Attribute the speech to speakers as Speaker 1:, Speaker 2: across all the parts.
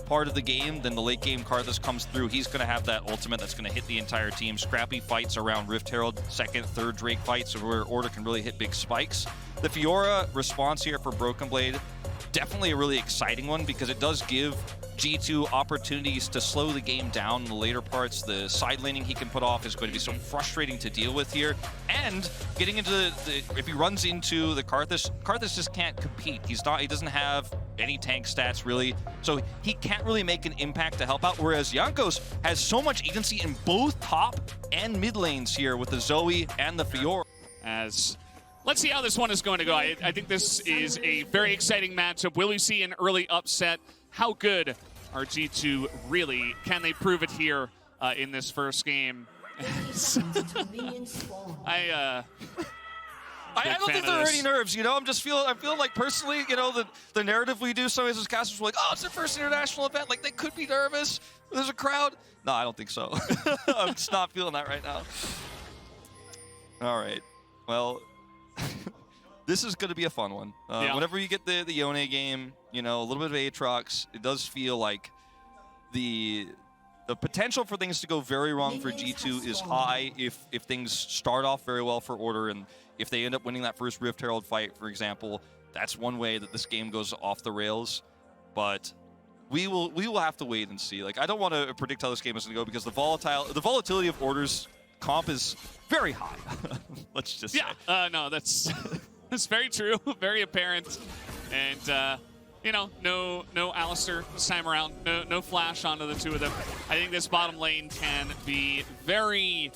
Speaker 1: part of the game, then the late game Karthus comes through. He's going to have that ultimate that's going to hit the entire team. Scrappy fights around Rift Herald, second, third Drake fights where Order can really hit big spikes. The Fiora response here for Broken Blade, definitely a really exciting one because it does give G2 opportunities to slow the game down in the later parts. The side laning he can put off is going to be so frustrating to deal with here. And getting into if he runs into the Karthus just can't compete. He doesn't have any tank stats really, so he can't really make an impact to help out. Whereas Jankos has so much agency in both top and mid lanes here with the Zoe and the Fiora.
Speaker 2: Let's see how this one is going to go. I think this is a very exciting matchup. Will we see an early upset? How good are G2 really? Can they prove it here in this first game? I
Speaker 1: don't think there are any nerves, you know. I feel like personally, you know, the narrative we do sometimes as casters, we're like, oh, it's their first international event. Like, they could be nervous. There's a crowd. No, I don't think so. I'm just not feeling that right now. All right. Well, this is going to be a fun one. Whenever you get the Yone game, you know, a little bit of Aatrox, it does feel like the potential for things to go very wrong for G2 is high if things start off very well for Order, and if they end up winning that first Rift Herald fight, for example, that's one way that this game goes off the rails. But we will have to wait and see. Like, I don't want to predict how this game is going to go because the volatility of Order's comp is very high. Let's just say.
Speaker 2: No, that's that's very true, very apparent, and you know, no Alistair this time around, no flash onto the two of them. I think this bottom lane can be very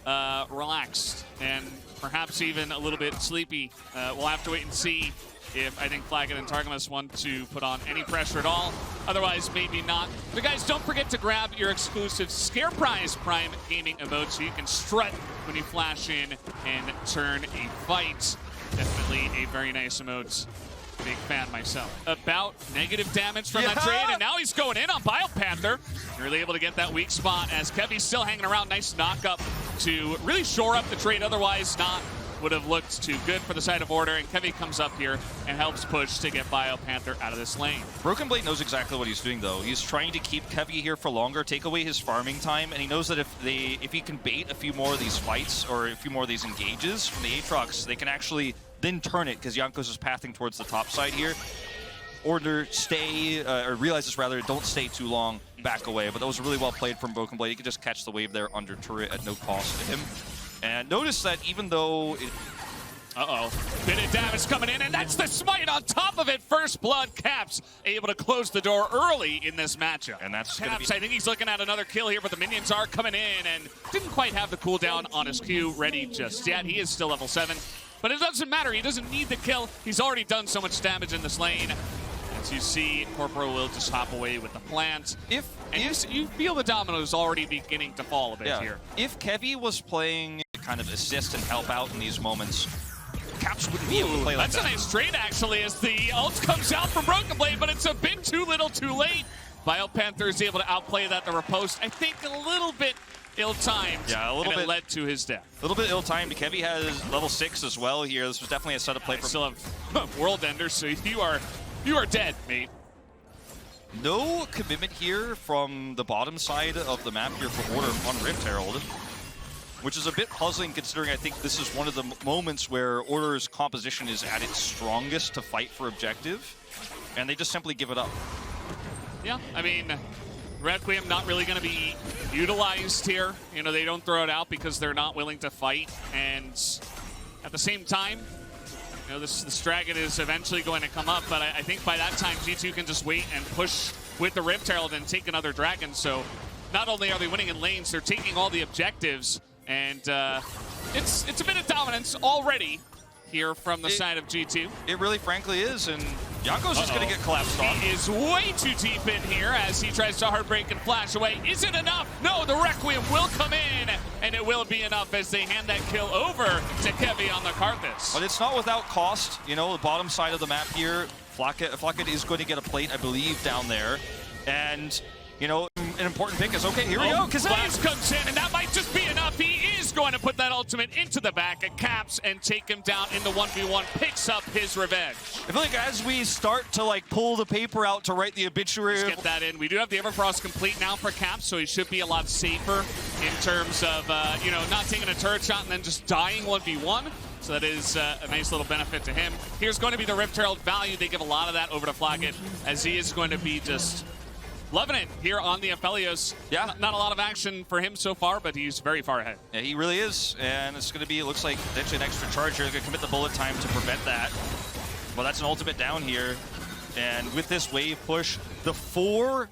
Speaker 2: relaxed and perhaps even a little bit sleepy. We'll have to wait and see if I think Flaggett and Targamas want to put on any pressure at all. Otherwise, maybe not. But guys, don't forget to grab your exclusive Scare Prize Prime Gaming emote so you can strut when you flash in and turn a fight. Definitely a very nice emote. Big fan myself. About negative damage from that trade, and now he's going in on BioPanther. Really able to get that weak spot as Kevy's still hanging around. Nice knock up to really shore up the trade. Otherwise, not would have looked too good for the side of Order, and Kevy comes up here and helps push to get BioPanther out of this lane.
Speaker 1: Broken Blade knows exactly what he's doing, though. He's trying to keep Kevy here for longer, take away his farming time, and he knows that if he can bait a few more of these fights or a few more of these engages from the Aatrox, they can actually then turn it, because Jankos is pathing towards the top side here. Order realizes rather, don't stay too long, back away. But that was really well played from Broken Blade. He could just catch the wave there under turret at no cost to him. And notice that even though
Speaker 2: bit of damage coming in, and that's the smite on top of it. First blood. Caps able to close the door early in this matchup.
Speaker 1: And that's
Speaker 2: Caps, I think he's looking at another kill here, but the minions are coming in and didn't quite have the cooldown on his Q ready just yet. He is still level 7. But it doesn't matter. He doesn't need the kill. He's already done so much damage in this lane. As you see, Corporal will just hop away with the plant. You feel the dominoes already beginning to fall a bit here.
Speaker 1: If Kevy was playing kind of assist and help out in these moments, Caps wouldn't be able to play like that.
Speaker 2: That's a nice trade, actually, as the ult comes out from Broken Blade, but it's a bit too little too late. BioPanther is able to outplay that. The riposte, I think, a little bit ill-timed.
Speaker 1: Yeah, a little bit.
Speaker 2: It led to his death.
Speaker 1: A little bit ill-timed. Kevy has level 6 as well here. This was definitely a setup play.
Speaker 2: Still have World Ender, so you are dead, mate.
Speaker 1: No commitment here from the bottom side of the map here for Order on Rift Herald, which is a bit puzzling considering I think this is one of the moments where Order's composition is at its strongest to fight for objective, and they just simply give it up.
Speaker 2: Yeah, I mean, Requiem not really going to be utilized here. You know, they don't throw it out because they're not willing to fight, and at the same time, you know, this dragon is eventually going to come up, but I think by that time G2 can just wait and push with the Rift Herald and take another dragon. So not only are they winning in lanes, they're taking all the objectives, and it's a bit of dominance already here from the side of G2.
Speaker 1: It really frankly is, and Jankos is going to get collapsed on.
Speaker 2: He is way too deep in here as he tries to heartbreak and flash away. Is it enough? No, the Requiem will come in, and it will be enough as they hand that kill over to Kevy on the Karthus.
Speaker 1: But it's not without cost. You know, the bottom side of the map here, Flaggett is going to get a plate, I believe, down there. And, you know, an important pick is, okay, here we go.
Speaker 2: Flash comes in, and that might just be enough. He is going to put that ultimate into the back of Caps and take him down in the 1v1, picks up his revenge.
Speaker 1: I feel like as we start to like pull the paper out to write the obituary.
Speaker 2: Let's get that in. We do have the Everfrost complete now for Caps, so he should be a lot safer in terms of, not taking a turret shot and then just dying 1v1. So that is a nice little benefit to him. Here's going to be the Rift Herald value. They give a lot of that over to Flagget, as he is going to be just loving it here on the Aphelios.
Speaker 1: Yeah.
Speaker 2: Not a lot of action for him so far, but he's very far ahead.
Speaker 1: Yeah, he really is. And it's going to be, it looks like, potentially an extra charge here. They're going to commit the bullet time to prevent that. Well, that's an ultimate down here. And with this wave push, the 4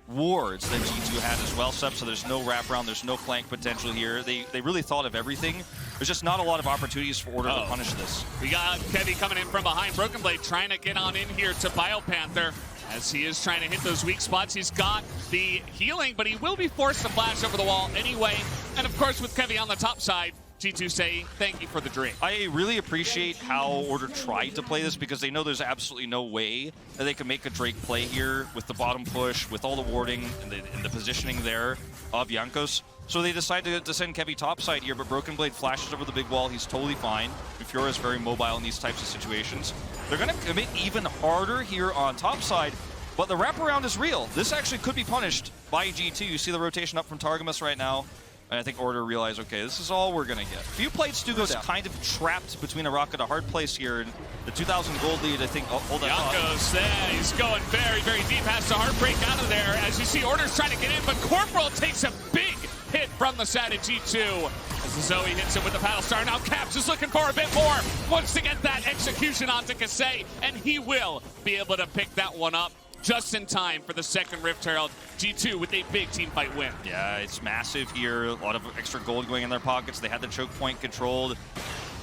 Speaker 1: wards that G2 had as well, so there's no wraparound, there's no flank potential here. They really thought of everything. There's just not a lot of opportunities for Order to punish this.
Speaker 2: We got Kevy coming in from behind. Broken Blade trying to get on in here to BioPanther as he is trying to hit those weak spots. He's got the healing, but he will be forced to flash over the wall anyway. And of course, with Kevy on the top side, G2 say thank you for the Drake.
Speaker 1: I really appreciate how Order tried to play this because they know there's absolutely no way that they can make a Drake play here with the bottom push, with all the warding and the positioning there of Jankos. So they decided to send Kevy topside here, but Broken Blade flashes over the big wall. He's totally fine. Fiora is very mobile in these types of situations. They're going to commit even harder here on topside, but the wraparound is real. This actually could be punished by G2. You see the rotation up from Targamas right now. And I think Order realized, okay, this is all we're going to get. A few plates do go down. Kind of trapped between a rock and a hard place here. And the 2,000 gold lead, I think, hold that up.
Speaker 2: Jankos there, he's going very, very deep. Has to heartbreak out of there. As you see, Order's trying to get in, but Corporal takes a big hit from the side of G2. As the Zoe hits him with the Battle Star. Now Caps is looking for a bit more. Wants to get that execution onto Kasei, and he will be able to pick that one up just in time for the second Rift Herald. G2 with a big team fight win.
Speaker 1: Yeah, it's massive here. A lot of extra gold going in their pockets. They had the choke point controlled.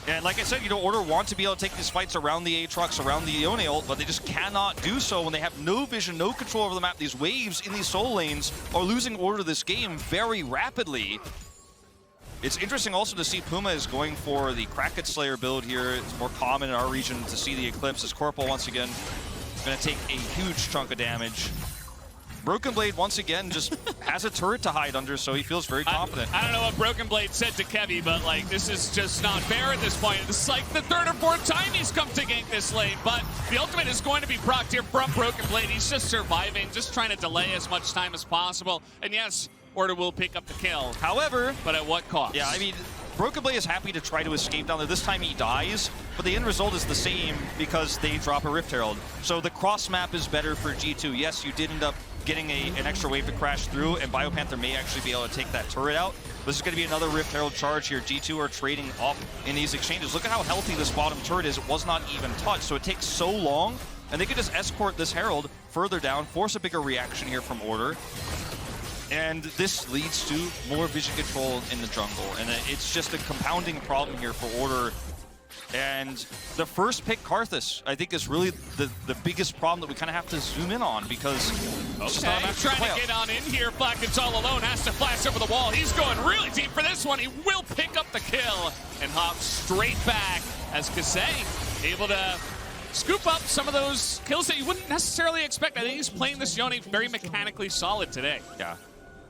Speaker 1: And like I said, Order want to be able to take these fights around the Aatrox, around the Yone ult, but they just cannot do so when they have no vision, no control over the map. These waves in these soul lanes are losing Order this game very rapidly. It's interesting also to see Puma is going for the Kraken Slayer build here. It's more common in our region to see the Eclipse as Corporal once again going to take a huge chunk of damage. Broken Blade once again just has a turret to hide under, so he feels very confident.
Speaker 2: I don't know what Broken Blade said to Kevy, but like this is just not fair at this point. This is like the 3rd or 4th time he's come to gank this lane, but the ultimate is going to be procced here from Broken Blade. He's just surviving, just trying to delay as much time as possible. And yes, Order will pick up the kill.
Speaker 1: However,
Speaker 2: but at what cost?
Speaker 1: Yeah, I mean, Broken Blade is happy to try to escape down there. This time he dies, but the end result is the same because they drop a Rift Herald. So the cross map is better for G2. Yes, you did end up getting an extra wave to crash through, and BioPanther may actually be able to take that turret out. This is going to be another Rift Herald charge here. G2 are trading up in these exchanges. Look at how healthy this bottom turret is. It was not even touched, so it takes so long, and they could just escort this Herald further down, force a bigger reaction here from Order. And this leads to more vision control in the jungle. And it's just a compounding problem here for Order. And the first pick, Karthus, I think is really the biggest problem that we kind of have to zoom in on because it's just not enough
Speaker 2: trying to get on in here. Flagget's all alone, has to flash over the wall. He's going really deep for this one. He will pick up the kill and hop straight back as Kasei able to scoop up some of those kills that you wouldn't necessarily expect. I think he's playing this Yone very mechanically solid today.
Speaker 1: Yeah.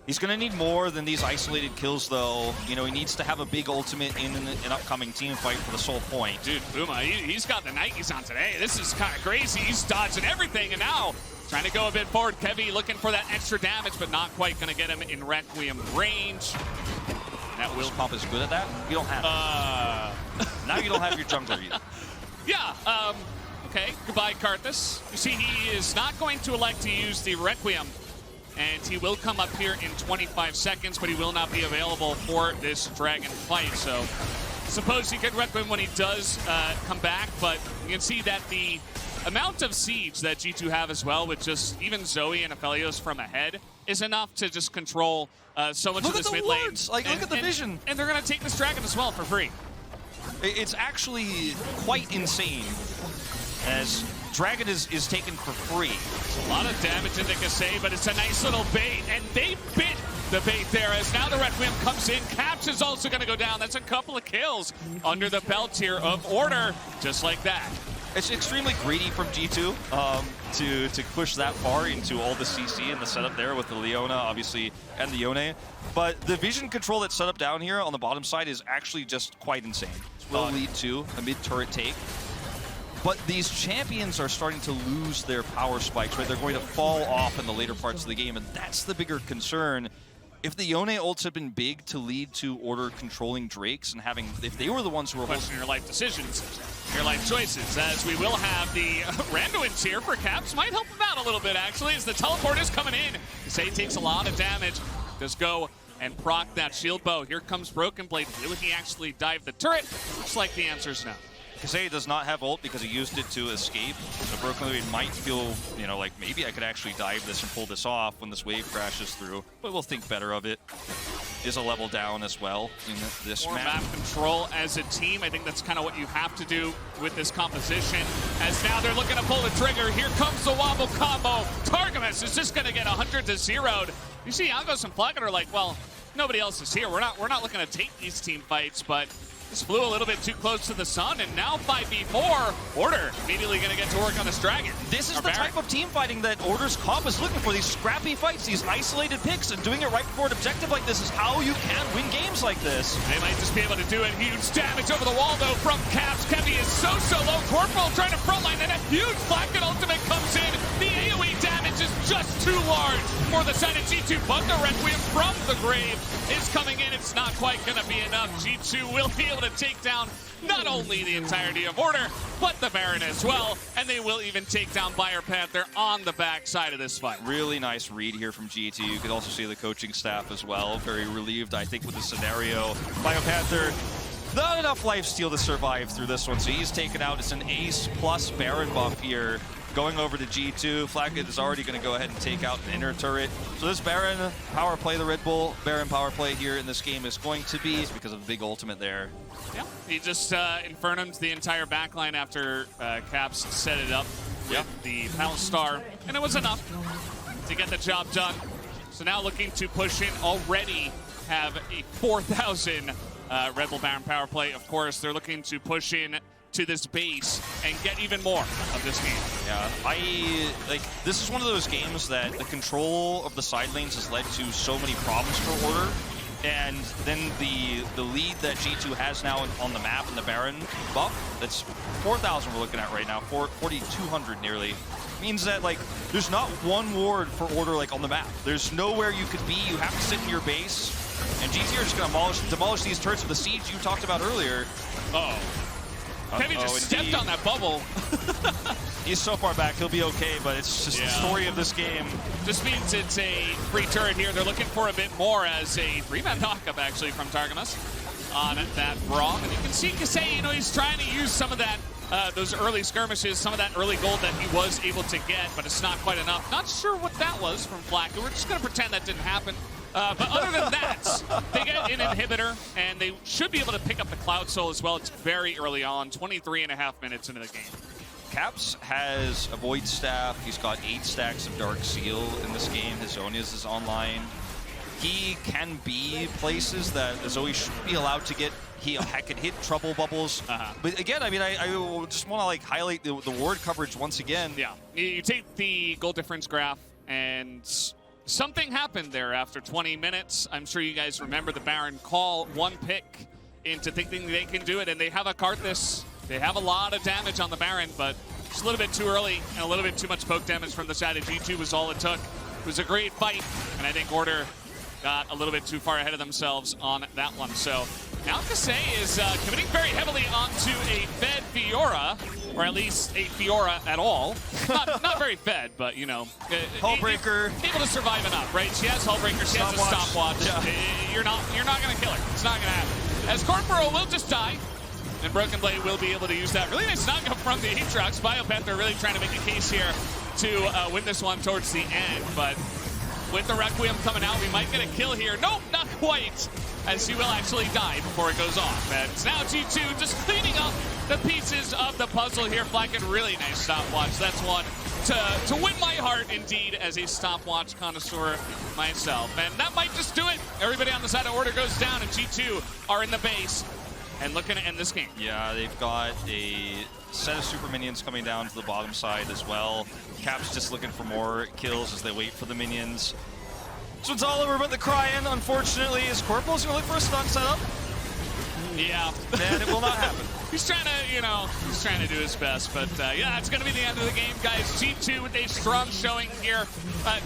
Speaker 1: He's going to need more than these isolated kills, though. He needs to have a big ultimate in an upcoming team fight for the sole point.
Speaker 2: Dude, Puma, he's got the Nikes on today. This is kind of crazy. He's dodging everything, and now trying to go a bit forward. Kevy looking for that extra damage, but not quite going to get him in Requiem range.
Speaker 1: That Will Pump is good at that? You don't have it. Now you don't have your jungler either.
Speaker 2: Yeah, okay. Goodbye, Karthus. You see, he is not going to elect to use the Requiem, and he will come up here in 25 seconds, but he will not be available for this dragon fight. So suppose he could Requiem when he does come back, but you can see that the amount of siege that G2 have as well, with just even Zoe and Aphelios from ahead, is enough to just control so much of this mid lane.
Speaker 1: Like, look at the vision.
Speaker 2: And they're going to take this dragon as well for free.
Speaker 1: It's actually quite insane, as Dragon is taken for free.
Speaker 2: A lot of damage into Kasei, but it's a nice little bait, and they bit the bait there as now the Requiem comes in. Caps is also going to go down. That's a couple of kills under the belt here of Order, just like that.
Speaker 1: It's extremely greedy from G2 to push that far into all the CC and the setup there with the Leona, obviously, and the Yone. But the vision control that's set up down here on the bottom side is actually just quite insane. This will lead to a mid-turret take. But these champions are starting to lose their power spikes, right? They're going to fall off in the later parts of the game, and that's the bigger concern. If the Yone ults had been big to lead to Order controlling Drakes and having, if they were the ones who were
Speaker 2: questioning your life decisions, your life choices, as we will have the Randuins here for Caps. Might help him out a little bit, actually, as the teleport is coming in. Kasei takes a lot of damage. Does go and proc that shield bow. Here comes Broken Blade. Will he actually dive the turret? Looks like the answer is no.
Speaker 1: Kasei does not have ult because he used it to escape. So Broken Blade might feel, you know, like maybe I could actually dive this and pull this off when this wave crashes through. But we'll think better of it. Is a level down as well in this map.
Speaker 2: Map control as a team. I think that's kind of what you have to do with this composition. As now they're looking to pull the trigger. Here comes the wobble combo. Targamas is just going to get 100 to 0'd. You see Agos and Flagon are like, well, nobody else is here. We're not looking to take these team fights, but this flew a little bit too close to the sun, and now 5v4. Order immediately going to get to work on this dragon.
Speaker 1: This is the type of team fighting that Order's comp is looking for. These scrappy fights, these isolated picks, and doing it right before an objective like this is how you can win games like this.
Speaker 2: They might just be able to do it. Huge damage over the wall, though, from Caps. Kevy is so low. Corporal trying to frontline, and a huge Flagon ultimate comes in. The AoE damage is just too large for the side of G2, but the Requiem from the grave is coming in. It's not quite going to be enough. G2 will be able to take down not only the entirety of Order, but the Baron as well, and they will even take down Fire Panther on the back side of this fight.
Speaker 1: Really nice read here from G2. You could also see the coaching staff as well. Very relieved, I think, with the scenario. Fire Panther, not enough lifesteal to survive through this one, so he's taken out. It's an Ace plus Baron buff here. Going over to G2, Flagon is already going to go ahead and take out an inner turret. So this Baron power play, the Red Bull Baron power play here in this game is going to be because of the big ultimate there.
Speaker 2: Yeah, he just Infernum's the entire backline after Caps set it up with the Palace Star, and it was enough to get the job done. So now looking to push in, already have a 4,000 Red Bull Baron power play. Of course, they're looking to push in to this base and get even more of this game.
Speaker 1: Yeah, this is one of those games that the control of the side lanes has led to so many problems for Order. And then the lead that G2 has now on the map and the Baron buff, that's 4,000 we're looking at right now, 4,200 nearly, means that like there's not one ward for Order like on the map. There's nowhere you could be. You have to sit in your base, and G2 are just going to demolish these turrets with the siege you talked about earlier.
Speaker 2: Kevy just stepped on that bubble.
Speaker 1: He's so far back, he'll be okay, but it's just the story of this game.
Speaker 2: Just means it's a free turret here. They're looking for a bit more as a 3-man knockup, actually, from Targamas on that Braum. And you can see Kasei, you know, he's trying to use some of that, those early skirmishes, some of that early gold that he was able to get, but it's not quite enough. Not sure what that was from Flaco. We're just going to pretend that didn't happen. But other than that, they get an inhibitor, and they should be able to pick up the Cloud Soul as well. It's very early on, 23.5 minutes into the game.
Speaker 1: Caps has a Void Staff. He's got 8 stacks of Dark Seal in this game. His Zonias is online. He can be places that the Zoe should be allowed to get. He can hit trouble bubbles. But again, I mean, I just want to like highlight the ward coverage once again.
Speaker 2: Yeah, you take the goal difference graph, and something happened there after 20 minutes. I'm sure you guys remember the Baron call one pick into thinking they can do it, and they have a Karthus. They have a lot of damage on the Baron, but just a little bit too early and a little bit too much poke damage from the side of G2 was all it took. It was a great fight, and I think Order got a little bit too far ahead of themselves on that one. So now Kasei is committing very heavily onto a fed Fiora, or at least a Fiora at all. Not very fed, but you know.
Speaker 1: Hullbreaker.
Speaker 2: Able to survive enough, right? She has Hullbreaker, she has a stopwatch.
Speaker 1: Yeah.
Speaker 2: You're not going to kill her. It's not going to happen. As Corporal will just die, and Broken Blade will be able to use that. Really nice knockup from the Aatrox. Biopanther really trying to make a case here to win this one towards the end, but with the Requiem coming out, we might get a kill here. Nope, not quite, as he will actually die before it goes off. And it's now G2 just cleaning up the pieces of the puzzle here. Flagon, really nice stopwatch. That's one to win my heart, indeed, as a stopwatch connoisseur myself. And that might just do it. Everybody on the side of Order goes down, and G2 are in the base. and looking to end this game.
Speaker 1: Yeah, they've got a set of super minions coming down to the bottom side as well. Cap's just looking for more kills as they wait for the minions. So it's all over but the Cryin, unfortunately. Is Corporal's going to look for a stun setup?
Speaker 2: Yeah.
Speaker 1: And it will not happen.
Speaker 2: He's trying to, you know, he's trying to do his best, but yeah, it's going to be the end of the game, guys. G2 with a strong showing here.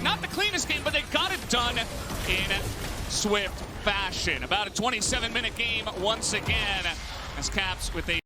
Speaker 2: Not the cleanest game, but they got it done in swift fashion. About a 27-minute game once again, as Caps with a